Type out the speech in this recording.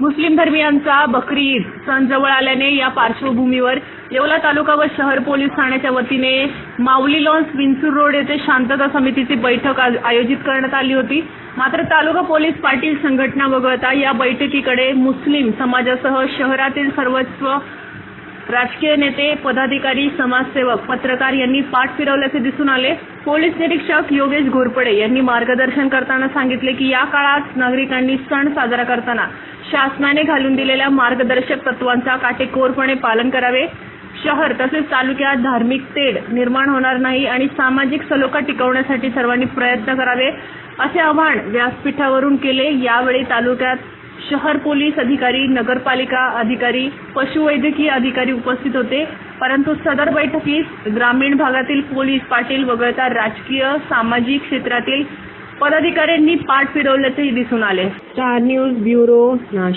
मुस्लिम धर्मियांचा बकरी ईद सण जवळ आल्याने या पार्श्वभूमीवर येवला तालुका व शहर पोलीस ठाण्याच्या वतीने माऊली लॉन्स विंचूर रोड येथे शांतता समितीची बैठक आयोजित करण्यात आली होती. मात्र तालुका पोलीस पाटील संघटना वगळता या बैठकीकडे मुस्लिम समाजासह शहरातील सर्वस्व राजकीय नेते, पदाधिकारी, समाजसेवक, पत्रकार यांनी पाठ फिरवल्याचे दिसून आले. पोलीस निरीक्षक योगेश घोरपडे यांनी मार्गदर्शन करताना सांगितले की या काळात नागरिकांनी सण साजरा करताना शासनाने घालून दिलेल्या मार्गदर्शक तत्वांचा काटेकोरपणे पालन करावे. शहर तसेच तालुक्यात धार्मिक तेढ निर्माण होणार नाही आणि सामाजिक सलोखा टिकवण्यासाठी सर्वांनी प्रयत्न करावे असे आवाहन व्यासपीठावरून केले. यावेळी तालुक्यात शहर पोलीस अधिकारी, नगरपालिका अधिकारी, पशुवैद्यकीय अधिकारी उपस्थित होते. परंतु सदर बैठकीस ग्रामीण भागातील पोलीस पाटील वगळता राजकीय, सामाजिक क्षेत्रातील पदाधिकाऱ्यांनी पाठ फिरवल्याचेही दिसून आले. Star news bureau, Nashik.